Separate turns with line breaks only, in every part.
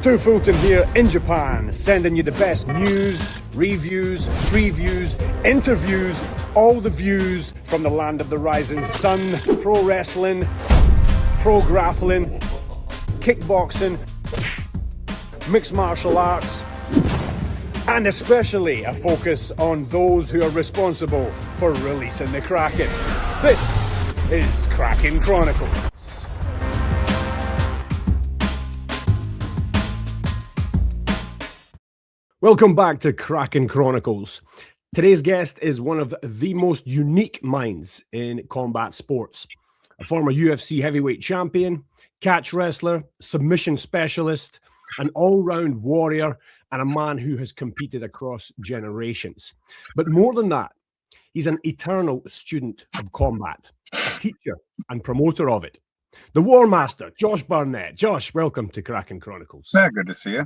Stu Fulton here in Japan, sending you the best news, reviews, previews, interviews, all the views from the land of the rising sun, pro wrestling, pro grappling, kickboxing, mixed martial arts, and especially a focus on those who are responsible for releasing the Kraken. This is Kraken Chronicles. Welcome back to Kraken Chronicles. Today's guest is one of the most unique minds in combat sports. A former UFC heavyweight champion, catch wrestler, submission specialist, an all-round warrior, and a man who has competed across generations. But more than that, he's an eternal student of combat, a teacher and promoter of it. The War Master, Josh Barnett. Josh, welcome to Kraken Chronicles.
Yeah, good to see you.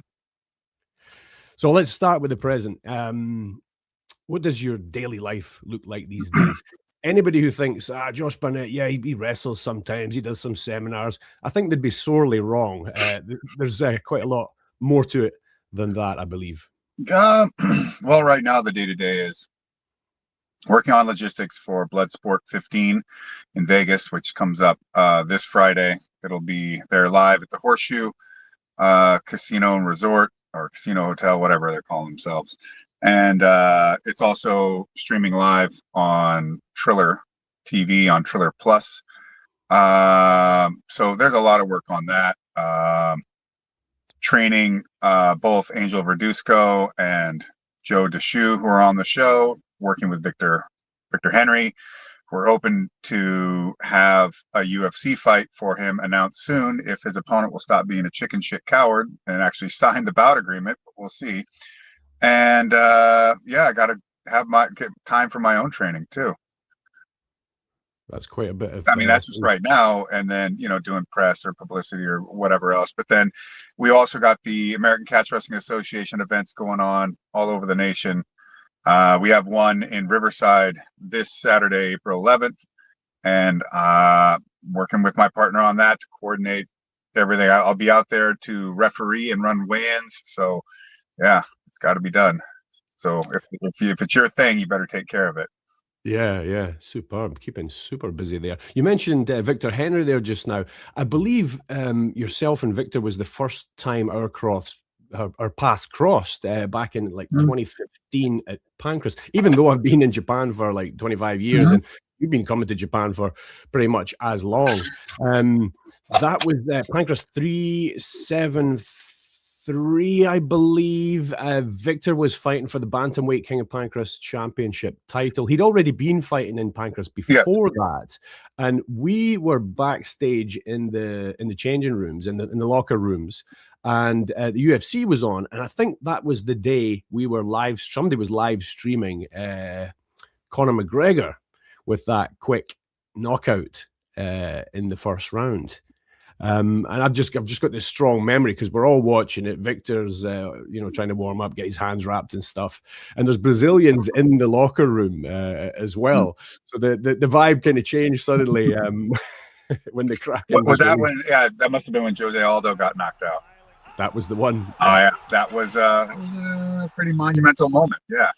So let's start with the present. What does your daily life look like these days? Anybody who thinks, Josh Barnett, yeah, he wrestles sometimes, he does some seminars, I think they'd be sorely wrong. There's quite a lot more to it than that, I believe.
Well, right now the day-to-day is working on logistics for Bloodsport 15 in Vegas, which comes up this Friday. It'll be there live at the Horseshoe Casino and Resort, or Casino Hotel, whatever they're calling themselves. And it's also streaming live on Triller TV, on Triller Plus. So there's a lot of work on that. Training both Angel Verduzco and Joe Deschue, who are on the show, working with Victor Henry. We're hoping to have a UFC fight for him announced soon if his opponent will stop being a chicken shit coward and actually sign the bout agreement. We'll see. And I got to have get time for my own training too.
That's quite a bit of.
I mean, that's just right now, and then doing press or publicity or whatever else. But then we also got the American Catch Wrestling Association events going on all over the nation. We have one in Riverside this Saturday, April 11th, and working with my partner on that to coordinate everything. I'll be out there to referee and run weigh-ins. So, yeah, it's got to be done. So if it's your thing, you better take care of it.
Yeah, superb. Keeping super busy there. You mentioned Victor Henry there just now. I believe yourself and Victor was the first time our paths crossed back in 2015 at Pancras, even though I've been in Japan for 25 years and you've been coming to Japan for pretty much as long. That was Pancras 373, I believe. Victor was fighting for the Bantamweight King of Pancras Championship title. He'd already been fighting in Pancras before that, and we were backstage in the changing rooms, in the locker rooms. And the UFC was on, and I think that was the day we were somebody was live streaming Conor McGregor with that quick knockout in the first round. And I've just got this strong memory because we're all watching it. Victor's trying to warm up, get his hands wrapped and stuff, and there's Brazilians in the locker room as well. So the vibe kind of changed suddenly when the Kraken
was that when? Yeah, that must have been when Jose Aldo got knocked out.
That was the one.
Oh yeah, that was a pretty monumental moment. Yeah,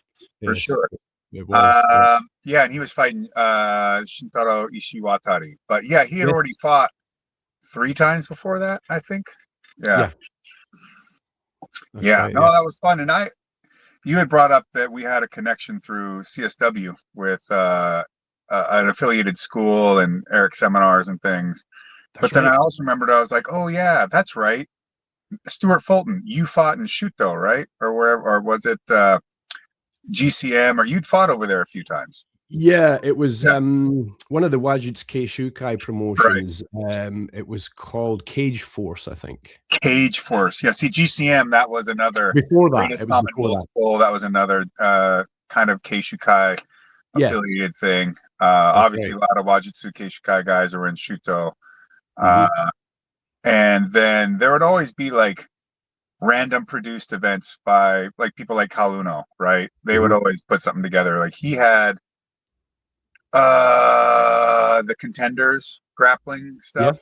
for sure.
It was,
yeah, and he was fighting Shintaro Ishiwatari, but yeah, he had already fought 3 times before that, I think. Yeah. Right, no, that was fun. And you had brought up that we had a connection through CSW with an affiliated school and Eric seminars and things. Then I also remembered, I was like, oh yeah, that's right. Stuart Fulton, you fought in Shuto, right? Or wherever, or was it GCM, or you'd fought over there a few times?
Yeah, it was one of the Wajutsuki Shukai promotions. Right. It was called Cage Force, I think.
Cage Force. Yeah, see, GCM, that was another.
Before that. It was before
multiple, that was another kind of Keishukai affiliated thing. Obviously, a lot of Wajutsu Keishukai guys are in Shuto. And then there would always be random produced events by people like Kaluno, right? They would always put something together. Like he had the Contenders grappling stuff.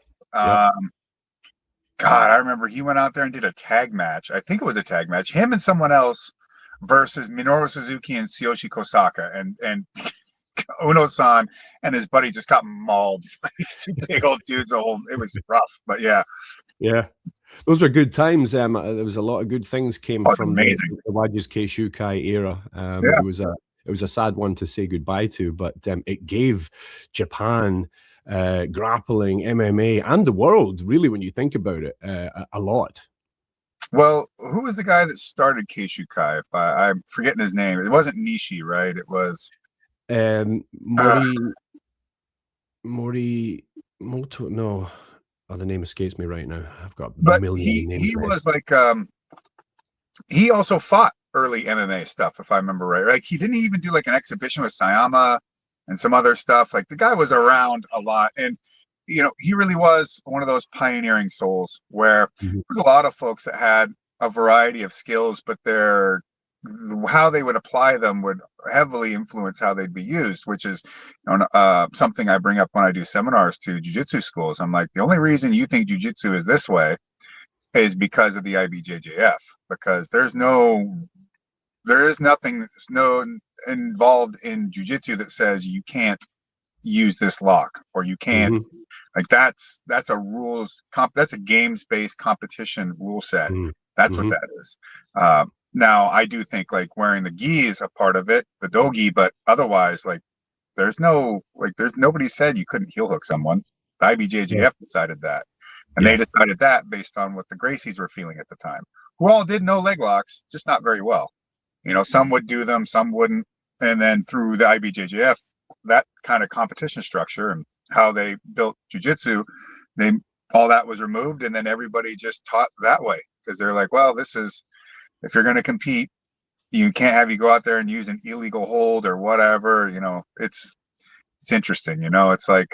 God, I remember he went out there and did a tag match. I think it was a tag match. Him and someone else versus Minoru Suzuki and Tsuyoshi Kosaka. And Uno-san and his buddy just got mauled. These two big old dudes. It was rough, but yeah.
Yeah. Those were good times. There was a lot of good things came from the Wajis Keishukai era.
Yeah.
It was a sad one to say goodbye to, but it gave Japan grappling, MMA, and the world, really, when you think about it, a lot.
Well, who was the guy that started Keishukai? I'm forgetting his name. It wasn't Nishi, right? It was
Morimoto. No. Oh, the name escapes me right now. I've got
but
million names.
He was like he also fought early MMA stuff, if I remember right. Like he didn't even do like an exhibition with Sayama and some other stuff. Like the guy was around a lot, and you know he really was one of those pioneering souls where there's a lot of folks that had a variety of skills, but how they would apply them would heavily influence how they'd be used, which is something I bring up when I do seminars to jiu-jitsu schools. I'm like, the only reason you think jiu-jitsu is this way is because of the IBJJF, because there is nothing involved in jiu-jitsu that says you can't use this lock or you can't like that's a games-based competition rule set. That's what that is. Now, I do think like wearing the gi is a part of it, the dogi, but otherwise, like there's nobody said you couldn't heel hook someone. The IBJJF decided that, and they decided that based on what the Gracies were feeling at the time, who all did no leg locks, just not very well. You know, some would do them, some wouldn't, and then through the IBJJF, that kind of competition structure and how they built jiu-jitsu, all that was removed, and then everybody just taught that way because they're like, well, this is. If you're going to compete, you can't have you go out there and use an illegal hold or whatever. You know, it's interesting. You know, it's like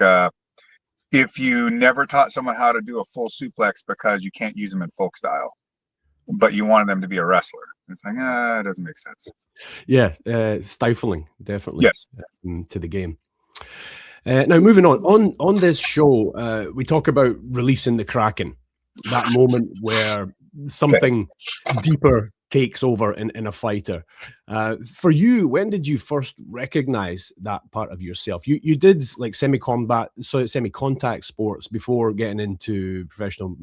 if you never taught someone how to do a full suplex because you can't use them in folk style, but you wanted them to be a wrestler. It's like, it doesn't make sense.
Yeah, stifling, definitely.
Yes.
To the game. Now, moving on this show, we talk about releasing the Kraken, that moment where something deeper takes over in a fighter. For you, when did you first recognize that part of yourself? You did like semi-contact sports before getting into professional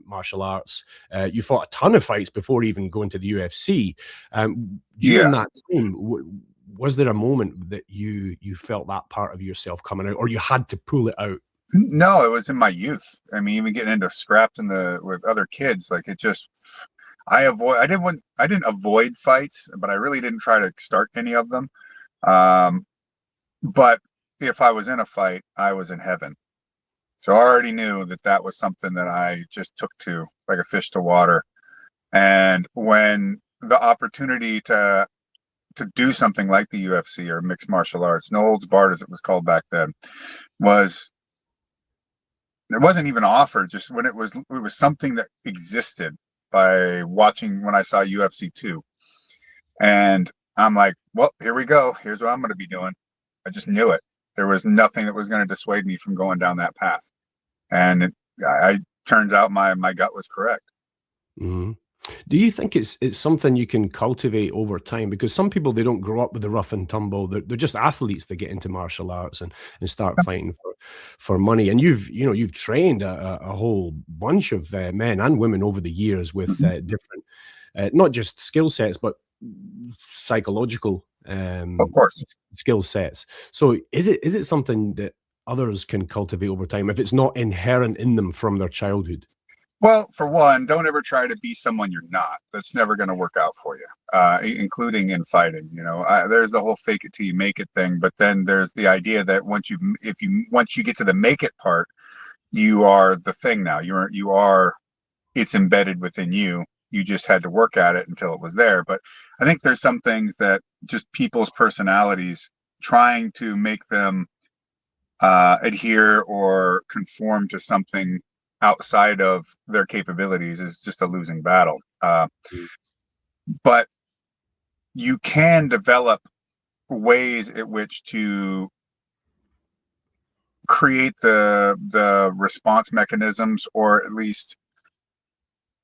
martial arts. You fought a ton of fights before even going to the UFC. During that time, was there a moment that you felt that part of yourself coming out, or you had to pull it out?
No, it was in my youth. I mean, even getting into scraps with other kids, like it just. I didn't avoid fights, but I really didn't try to start any of them. But if I was in a fight, I was in heaven. So I already knew that was something that I just took to like a fish to water. And when the opportunity to do something like the UFC or mixed martial arts, no holds barred as it was called back then, it wasn't even offered. Just when it was something that existed by watching when I saw UFC 2. And I'm like, well, here we go. Here's what I'm going to be doing. I just knew it. There was nothing that was going to dissuade me from going down that path. And turns out my gut was correct.
Do you think it's something you can cultivate over time? Because some people, they don't grow up with the rough and tumble. They're just athletes that get into martial arts and start fighting for money. And you've trained a whole bunch of men and women over the years with different, not just skill sets, but psychological
of course
skill sets. So is it something that others can cultivate over time if it's not inherent in them from their childhood?
Well, for one, don't ever try to be someone you're not. That's never going to work out for you, including in fighting. You know, there's the whole fake it till you make it thing. But then there's the idea that once you get to the make it part, you are the thing now. You are. It's embedded within you. You just had to work at it until it was there. But I think there's some things that just people's personalities, trying to make them adhere or conform to something outside of their capabilities is just a losing battle. But you can develop ways at which to create the response mechanisms, or at least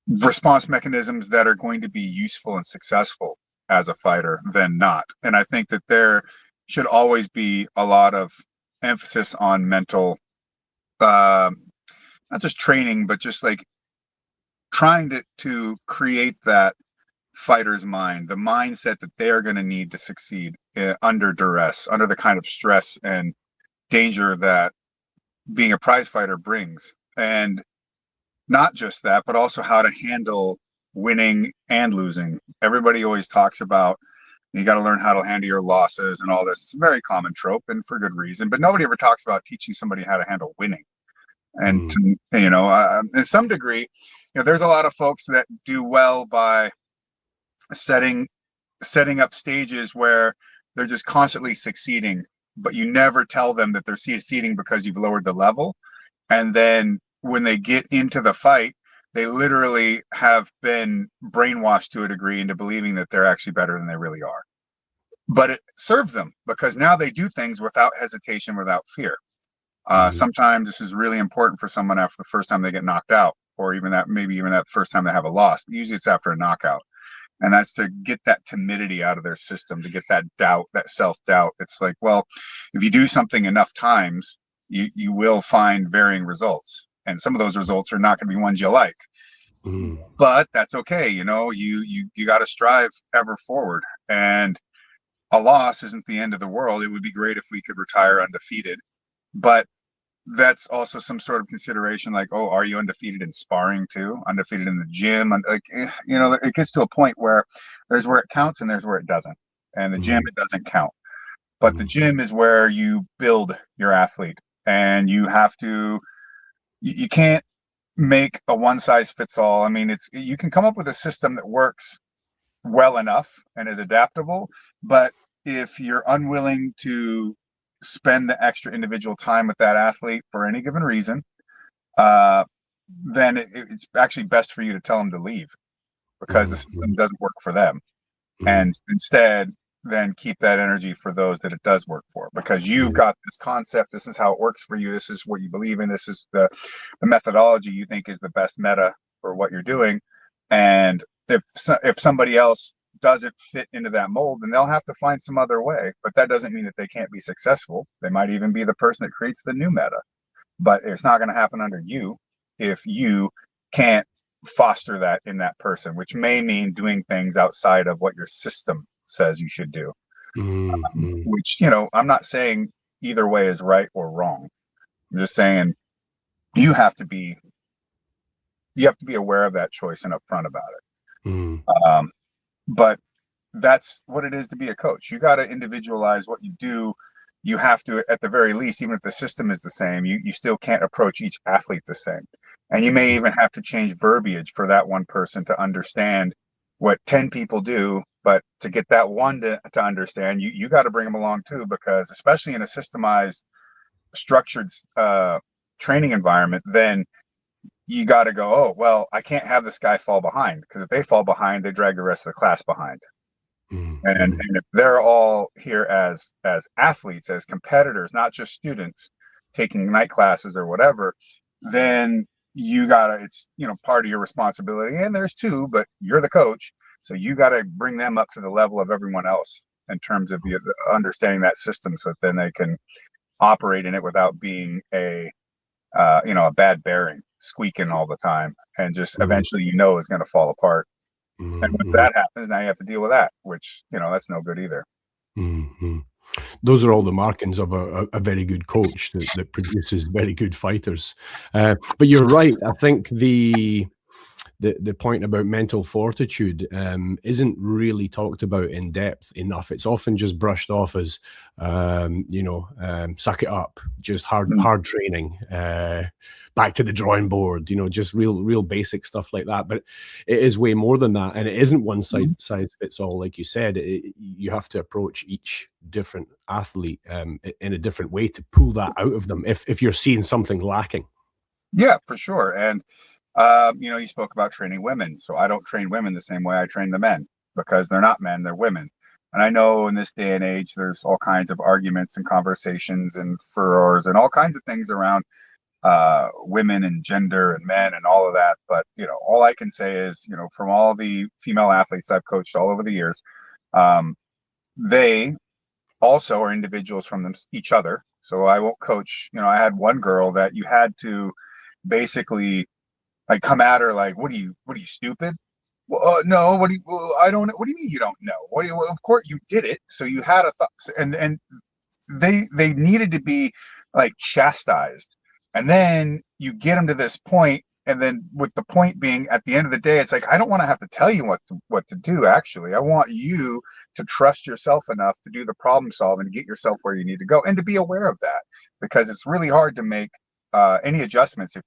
response mechanisms that are going to be useful and successful as a fighter than not. And I think that there should always be a lot of emphasis on mental, not just training, but just like trying to create that fighter's mind, the mindset that they are going to need to succeed under duress, under the kind of stress and danger that being a prize fighter brings. And not just that, but also how to handle winning and losing. Everybody always talks about you got to learn how to handle your losses and all this. It's a very common trope, and for good reason. But nobody ever talks about teaching somebody how to handle winning. And to, in some degree, there's a lot of folks that do well by setting up stages where they're just constantly succeeding, but you never tell them that they're succeeding because you've lowered the level. And then when they get into the fight, they literally have been brainwashed to a degree into believing that they're actually better than they really are. But it serves them because now they do things without hesitation, without fear. Sometimes this is really important for someone after the first time they get knocked out, or maybe even that first time they have a loss. But usually it's after a knockout. And that's to get that timidity out of their system, to get that doubt, that self-doubt. It's like, well, if you do something enough times, you will find varying results. And some of those results are not going to be ones you like. But that's okay. You got to strive ever forward. And a loss isn't the end of the world. It would be great if we could retire undefeated. But that's also some sort of consideration, like, oh, are you undefeated in sparring too? Undefeated in the gym? And it gets to a point where there's where it counts and there's where it doesn't. And the gym, it doesn't count. But the gym is where you build your athlete, and you can't make a one size fits all. I mean, you can come up with a system that works well enough and is adaptable, but if you're unwilling to spend the extra individual time with that athlete for any given reason, then it's actually best for you to tell them to leave, because the system doesn't work for them. And instead, then keep that energy for those that it does work for, because you've got this concept. This is how it works for you. This is what you believe in. This is the methodology you think is the best meta for what you're doing. And if somebody else doesn't fit into that mold, then they'll have to find some other way. But that doesn't mean that they can't be successful. They might even be the person that creates the new meta. But it's not going to happen under you if you can't foster that in that person, which may mean doing things outside of what your system says you should do. Which, I'm not saying either way is right or wrong. I'm just saying you have to be aware of that choice and upfront about it. But that's what it is to be a coach. You got to individualize what you do. You have to, at the very least, even if the system is the same, you still can't approach each athlete the same. And you may even have to change verbiage for that one person to understand what 10 people do. But to get that one to understand, you got to bring them along too, because especially in a systemized, structured training environment, then you got to go, oh, well, I can't have this guy fall behind, because if they fall behind, they drag the rest of the class behind. And if they're all here as athletes, as competitors, not just students taking night classes or whatever, then it's part of your responsibility. And there's two, but you're the coach, so you got to bring them up to the level of everyone else in terms of understanding that system, so that then they can operate in it without being a bad bearing, squeaking all the time, and just eventually is going to fall apart. And once that happens, now you have to deal with that, which that's no good either.
Those are all the markings of a very good coach that produces very good fighters. But you're right. I think the point about mental fortitude isn't really talked about in depth enough. It's often just brushed off as, suck it up, just hard training, back to the drawing board, just real basic stuff like that. But it is way more than that. And it isn't one size fits all. Like you said, you have to approach each different athlete in a different way to pull that out of them if you're seeing something lacking.
Yeah, for sure. And you spoke about training women. So I don't train women the same way I train the men, because they're not men, they're women. And I know in this day and age, there's all kinds of arguments and conversations and furores and all kinds of things around women and gender and men and all of that. But, all I can say is, from all the female athletes I've coached all over the years, they also are individuals from each other. So I won't coach, I had one girl that you had to basically like come at her like, what are you stupid? Well, no, I don't know. What do you mean you don't know? Well, of course you did it. So you had a thought, and they needed to be like chastised. And then you get them to this point, and then with the point being at the end of the day, it's like, I don't want to have to tell you what to do. Actually, I want you to trust yourself enough to do the problem solving, to get yourself where you need to go, and to be aware of that, because it's really hard to make any adjustments if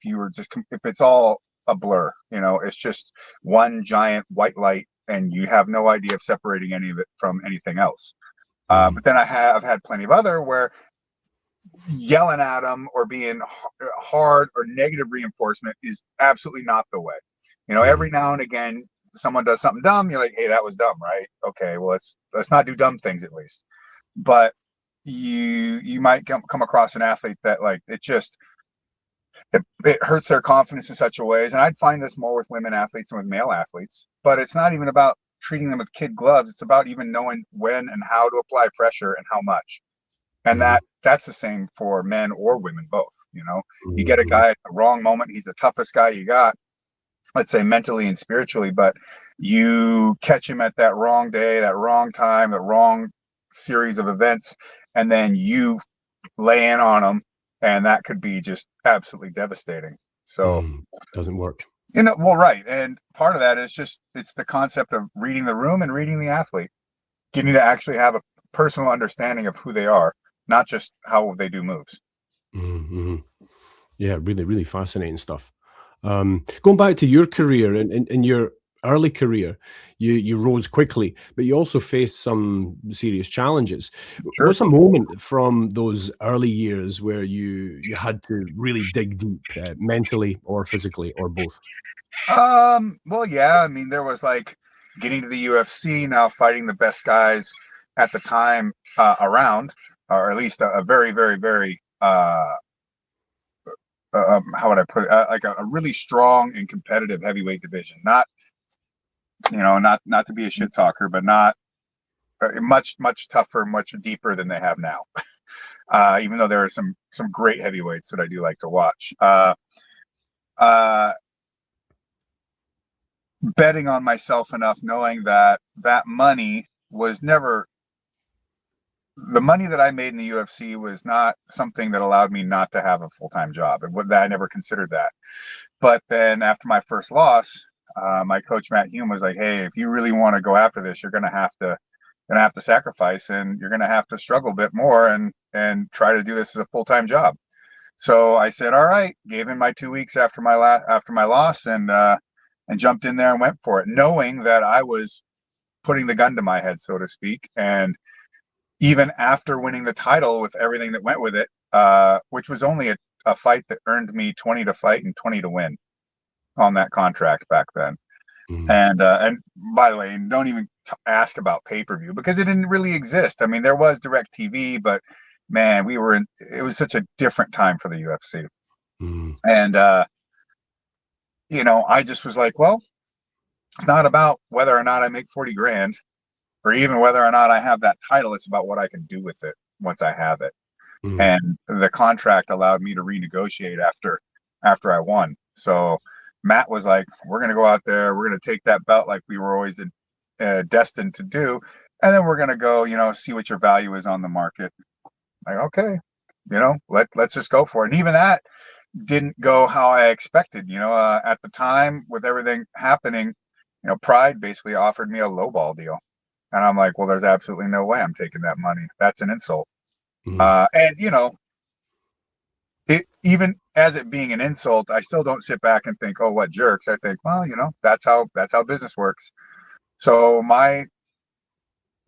it's all a blur. It's just one giant white light, and you have no idea of separating any of it from anything else. But then I've had plenty of other where yelling at them or being hard or negative reinforcement is absolutely not the way. Every now and again, someone does something dumb. You're like, hey, that was dumb, right? Okay, well, let's not do dumb things at least. But you might come across an athlete that like it hurts their confidence in such a ways. And I'd find this more with women athletes and with male athletes, but it's not even about treating them with kid gloves. It's about even knowing when and how to apply pressure and how much. And that's the same for men or women both. You get a guy at the wrong moment, he's the toughest guy you got, let's say mentally and spiritually, but you catch him at that wrong day, that wrong time, the wrong series of events, and then you lay in on him, and that could be just absolutely devastating. So
doesn't work.
Well, right. And part of that is it's the concept of reading the room and reading the athlete, getting to actually have a personal understanding of who they are, not just how they do moves.
Yeah, really, really fascinating stuff. Going back to your career, in your early career, you rose quickly, but you also faced some serious challenges.
Sure.
What's a moment from those early years where you had to really dig deep, mentally or physically or both?
Well, yeah, I mean, there was like getting to the UFC, now fighting the best guys at the time around, or at least a very, very, very, how would I put it? Like a really strong and competitive heavyweight division. Not to be a shit talker, but not much tougher, much deeper than they have now. Even though there are some great heavyweights that I do like to watch. Betting on myself enough, knowing that money was never the money that I made in the UFC was not something that allowed me not to have a full-time job. I never considered that. But then after my first loss, my coach Matt Hume was like, "Hey, if you really want to go after this, you're gonna have to sacrifice, and you're gonna have to struggle a bit more and try to do this as a full-time job." So I said, "All right." Gave him my 2 weeks after my loss, and jumped in there and went for it, knowing that I was putting the gun to my head, so to speak. And even after winning the title with everything that went with it, which was only a fight that earned me 20 to fight and 20 to win on that contract back then. And by the way, don't even ask about pay-per-view, because it didn't really exist. I mean, there was direct TV, but man, it was such a different time for the UFC. And I just was like, well, it's not about whether or not I make 40 grand or even whether or not I have that title. It's about what I can do with it once I have it. And the contract allowed me to renegotiate after I won. So Matt was like, we're going to go out there, we're going to take that belt like we were always destined to do, and then we're going to go, see what your value is on the market. Like, okay, let's just go for it. And even that didn't go how I expected. At the time, with everything happening, Pride basically offered me a lowball deal. And I'm like, well, there's absolutely no way I'm taking that money. That's an insult. And even as it being an insult, I still don't sit back and think, oh, what jerks. I think, well, that's how business works. So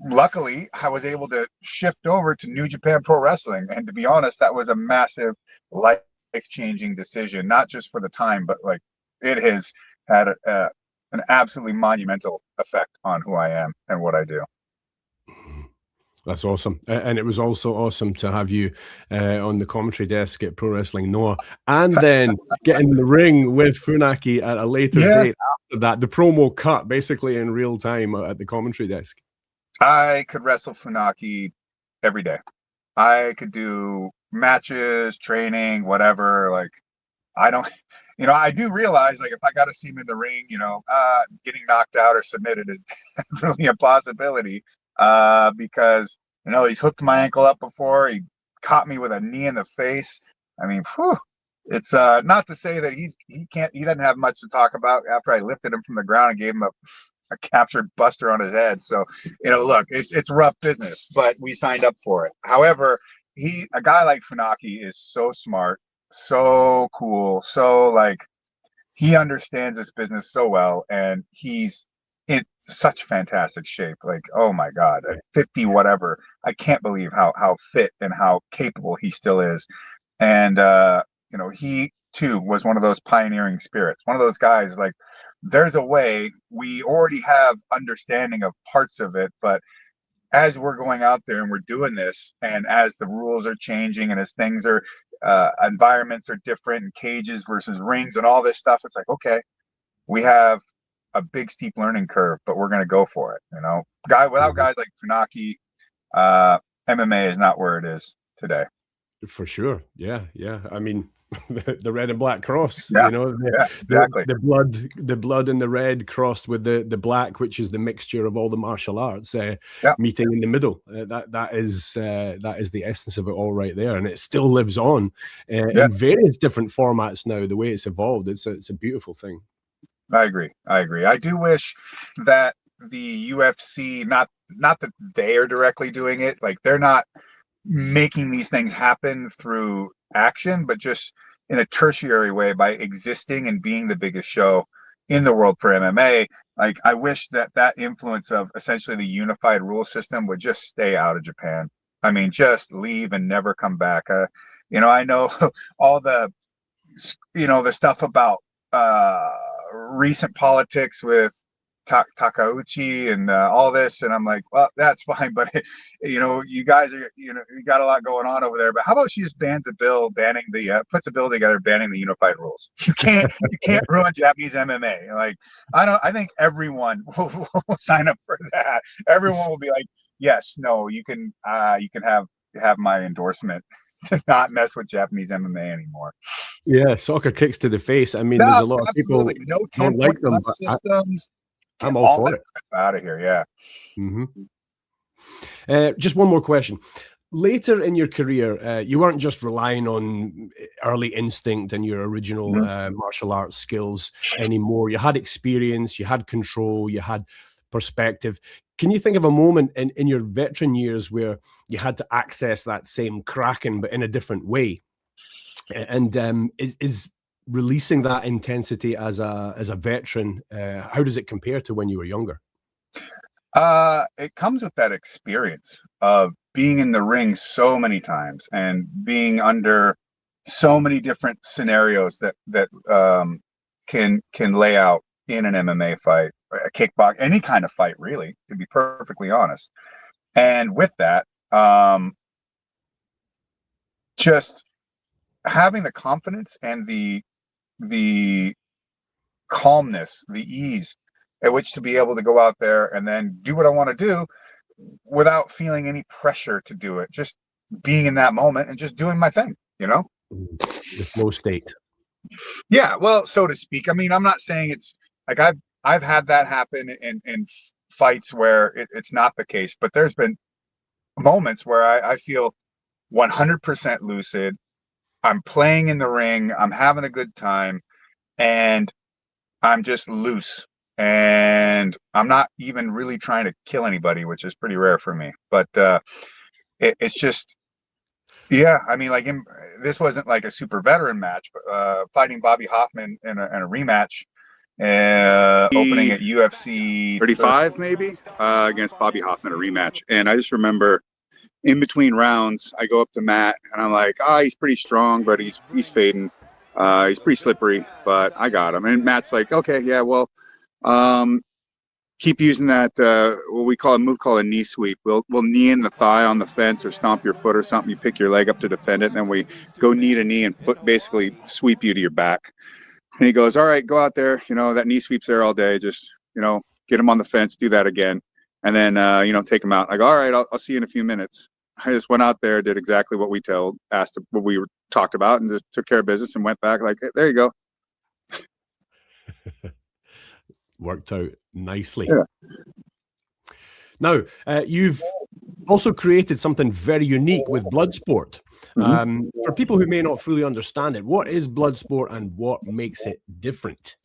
luckily, I was able to shift over to New Japan Pro Wrestling. And to be honest, that was a massive life-changing decision, not just for the time, but like it has had an absolutely monumental effect on who I am and what I do.
That's awesome. And it was also awesome to have you on the commentary desk at Pro Wrestling Noah, and then get in the ring with Funaki at a later date after that, the promo cut basically in real time at the commentary desk.
I could wrestle Funaki every day. I could do matches, training, whatever. Like, I don't, I do realize, like, if I got to see him in the ring, getting knocked out or submitted is really a possibility. Because, he's hooked my ankle up before. He caught me with a knee in the face. I mean, whew, it's not to say that he doesn't have much to talk about after I lifted him from the ground and gave him a captured buster on his head. So, look, it's rough business, but we signed up for it. However, a guy like Funaki is so smart, so cool, so like he understands this business so well, and he's in such fantastic shape. Like, oh my God, at 50 whatever, I can't believe how fit and how capable he still is. And he too was one of those pioneering spirits, one of those guys like, there's a way, we already have understanding of parts of it, but as we're going out there and we're doing this, and as the rules are changing, and as things are environments are different, and cages versus rings and all this stuff, it's like, okay, we have a big steep learning curve, but we're going to go for it. Without guys like Funaki, MMA is not where it is today.
For sure. Yeah. I mean, the red and black cross,
exactly.
The blood and the red crossed with the black, which is the mixture of all the martial arts meeting in the middle. That is the essence of it all right there, and it still lives on in various different formats now. The way it's evolved, it's a beautiful thing.
I agree. I do wish that the UFC, not that they are directly doing it, like they're not making these things happen through action, but just in a tertiary way by existing and being the biggest show in the world for MMA. Like, I wish that influence of essentially the unified rule system would just stay out of Japan. I mean, just leave and never come back. I know all the stuff about recent politics with Takeuchi and all this, and I'm like, well, that's fine, but you guys are, you got a lot going on over there. But how about she just puts a bill together banning the unified rules? You can't ruin Japanese MMA. Like, I think everyone will sign up for that. Everyone will be like, yes, no, you can have my endorsement to not mess with Japanese MMA anymore.
Yeah, soccer kicks to the face. I mean, there's a lot of people don't like them, but
systems.
I'm all for it.
Out of here, yeah.
Just one more question. Later in your career, you weren't just relying on early instinct and your original martial arts skills anymore. You had experience, you had control, you had perspective. Can you think of a moment in your veteran years where you had to access that same Kraken, but in a different way? And is releasing that intensity as a veteran, how does it compare to when you were younger?
It comes with that experience of being in the ring so many times and being under so many different scenarios that can lay out in an MMA fight, a kickbox, any kind of fight, really, to be perfectly honest. And with that, just having the confidence and the calmness, the ease at which to be able to go out there and then do what I want to do without feeling any pressure to do it, just being in that moment and just doing my thing,
the flow state.
Yeah, well, so to speak. I mean, I'm not saying it's like I've had that happen in fights where it's not the case, but there's been moments where I feel 100% lucid. I'm playing in the ring, I'm having a good time, and I'm just loose. And I'm not even really trying to kill anybody, which is pretty rare for me. But it's just, yeah. I mean, like, this wasn't like a super veteran match, but fighting Bobby Hoffman in a rematch, opening at UFC 35 maybe, against Bobby Hoffman, a rematch. And I just remember in between rounds, I go up to Matt and I'm like, he's pretty strong, but he's fading. He's pretty slippery, but I got him. And Matt's like, okay, yeah, well, keep using that what we call a move called a knee sweep. We'll knee in the thigh on the fence or stomp your foot or something. You pick your leg up to defend it, and then we go knee to knee and foot basically sweep you to your back. And he goes, all right, go out there. That knee sweep's there all day. Just, get him on the fence, do that again. And then, take him out. I go, all right, I'll see you in a few minutes. I just went out there, did exactly what we asked, what we talked about, and just took care of business and went back like, hey, there you go.
Worked out nicely.
Yeah.
Now, you've also created something very unique with Bloodsport. For people who may not fully understand it, what is Bloodsport and what makes it different?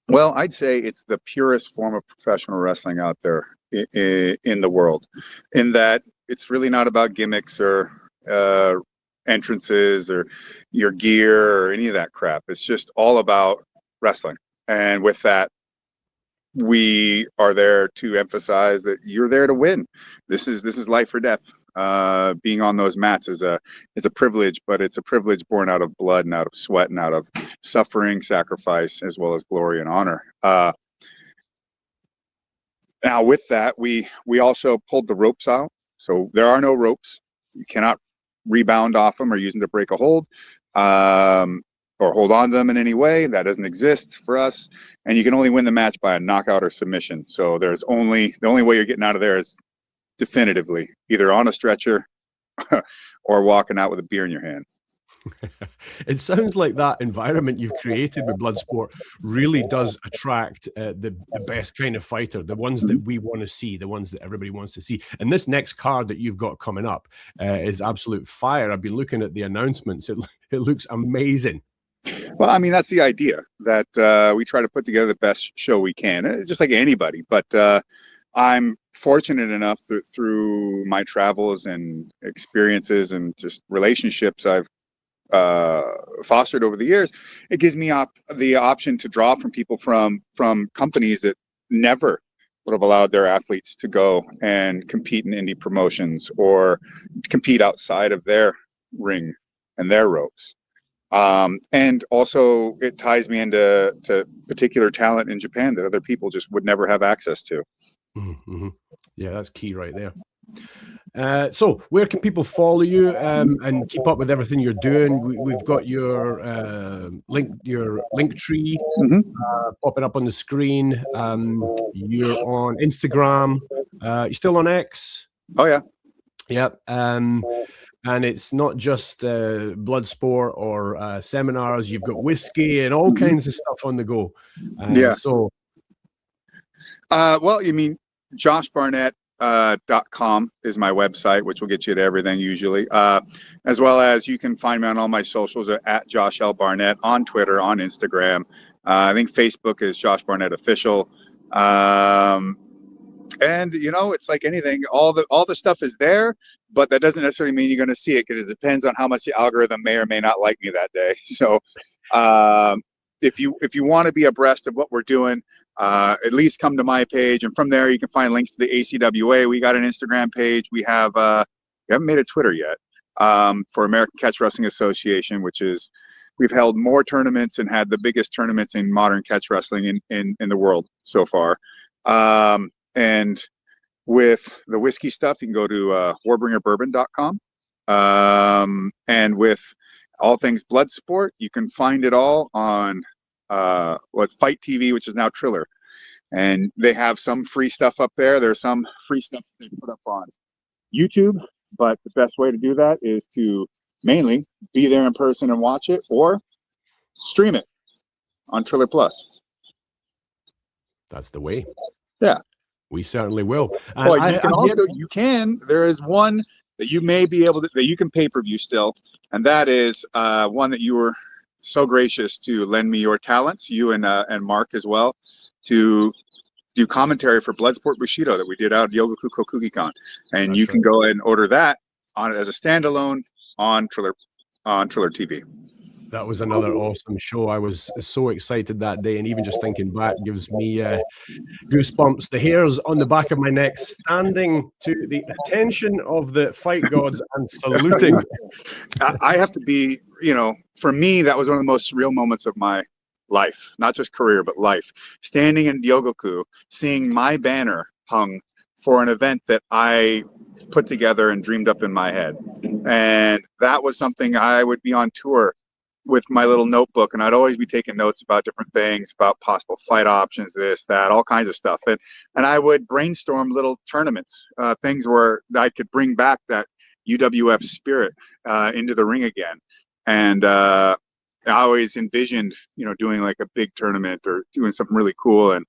Well, I'd say it's the purest form of professional wrestling out there in the world, in that it's really not about gimmicks or entrances or your gear or any of that crap. It's just all about wrestling. And with that, we are there to emphasize that you're there to win. This is life or death. Being on those mats is a privilege, but it's a privilege born out of blood and out of sweat and out of suffering, sacrifice, as well as glory and honor. Now, with that, we also pulled the ropes out. So there are no ropes. You cannot rebound off them or use them to break a hold. Or hold on to them in any way. That doesn't exist for us. And you can only win the match by a knockout or submission. So the only way you're getting out of there is definitively either on a stretcher or walking out with a beer in your hand.
It sounds like that environment you've created with Bloodsport really does attract the best kind of fighter, the ones that we want to see, the ones that everybody wants to see. And this next card that you've got coming up is absolute fire. I've been looking at the announcements. It looks amazing.
Well, I mean, that's the idea, that we try to put together the best show we can, just like anybody. But I'm fortunate enough through my travels and experiences and just relationships I've fostered over the years, it gives me the option to draw from people from companies that never would have allowed their athletes to go and compete in indie promotions or compete outside of their ring and their ropes. And also it ties me into particular talent in Japan that other people just would never have access to.
Mm-hmm. Yeah, that's key right there. So where can people follow you and keep up with everything you're doing? We've got your link tree popping up on the screen. You're on Instagram. You're still on X?
Oh, yeah.
Yep. And it's not just Bloodsport or seminars. You've got whiskey and all kinds of stuff on the go.
Yeah.
So,
well, you mean Josh Barnett. .com is my website, which will get you to everything usually, as well as you can find me on all my socials at Josh L. Barnett, on Twitter, on Instagram. I think Facebook is Josh Barnett Official. And it's like anything, all the stuff is there, but that doesn't necessarily mean you're going to see it, because it depends on how much the algorithm may or may not like me that day. So if you want to be abreast of what we're doing, at least come to my page, and from there you can find links to the ACWA. We got an Instagram page. We haven't made a Twitter yet, for American Catch Wrestling Association, which is, we've held more tournaments and had the biggest tournaments in modern catch wrestling in the world so far. And with the whiskey stuff, you can go to warbringerbourbon.com. And with all things Bloodsport, you can find it all on Fight TV, which is now Triller, and they have some free stuff up there. There's some free stuff they put up on YouTube, but the best way to do that is to mainly be there in person and watch it, or stream it on Triller Plus.
That's the way.
Yeah,
we certainly will.
Well, there is one that you may be able to, that you can pay-per-view still, and that is one that you were so gracious to lend me your talents, you and Mark as well, to do commentary for Bloodsport Bushido that we did out at Yogoku Kokugikan, and you can go and order that on as a standalone on Triller TV.
That was another awesome show. I was so excited that day, and even just thinking back gives me goosebumps. The hairs on the back of my neck, standing to the attention of the fight gods and saluting.
I have to be, for me, that was one of the most surreal moments of my life, not just career, but life. Standing in Ryogoku, seeing my banner hung for an event that I put together and dreamed up in my head. And that was something. I would be on tour with my little notebook, and I'd always be taking notes about different things, about possible fight options, this, that, all kinds of stuff. And I would brainstorm little tournaments, things where I could bring back that UWF spirit into the ring again. And I always envisioned, doing like a big tournament or doing something really cool.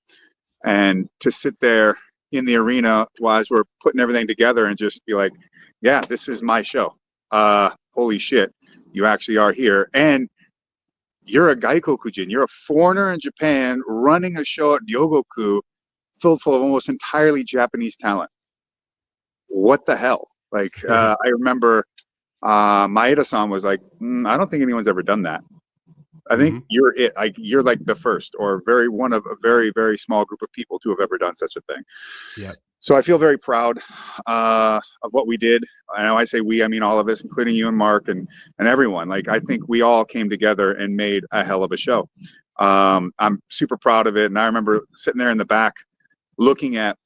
And to sit there in the arena while we're putting everything together and just be like, yeah, this is my show. Holy shit. You actually are here, and you're a Gaikokujin. You're a foreigner in Japan running a show at Ryogoku filled full of almost entirely Japanese talent. What the hell? Like, I remember Maeda-san was like, I don't think anyone's ever done that. I think you're it. Like, you're like the first, or one of a very, very small group of people to have ever done such a thing.
Yeah.
So I feel very proud of what we did. I know I say we, I mean all of us, including you and Mark and everyone. Like, I think we all came together and made a hell of a show. I'm super proud of it. And I remember sitting there in the back looking at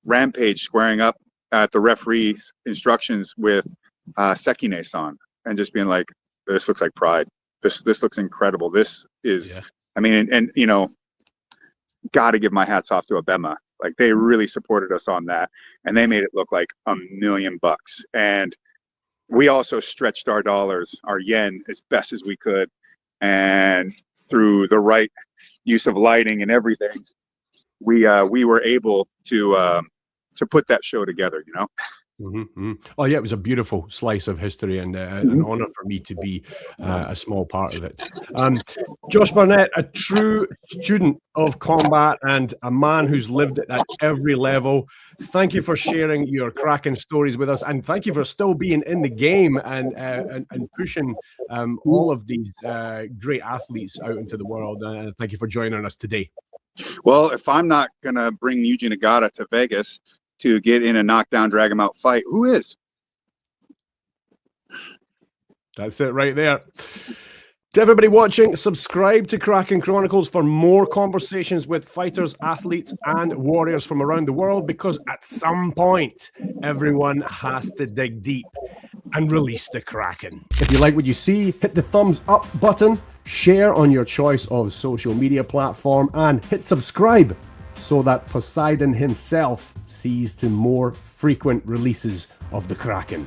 Rampage squaring up at the referee's instructions with Sekine-san and just being like, this looks like pride. This looks incredible. This is, I mean, and got to give my hats off to Abema. Like, they really supported us on that, and they made it look like $1 million. And we also stretched our dollars, our yen, as best as we could. And through the right use of lighting and everything, we were able to put that show together,
Oh yeah, it was a beautiful slice of history, and an honor for me to be a small part of it. Josh Barnett, a true student of combat and a man who's lived it at every level. Thank you for sharing your Kraken stories with us, and thank you for still being in the game and pushing all of these great athletes out into the world. Thank you for joining us today.
Well, if I'm not gonna bring Yuji Nagata to Vegas to get in a knockdown, drag him out fight, who is?
That's it right there. To everybody watching, subscribe to Kraken Chronicles for more conversations with fighters, athletes, and warriors from around the world, because at some point, everyone has to dig deep and release the Kraken. If you like what you see, hit the thumbs up button, share on your choice of social media platform, and hit subscribe so that Poseidon himself sees to more frequent releases of the Kraken.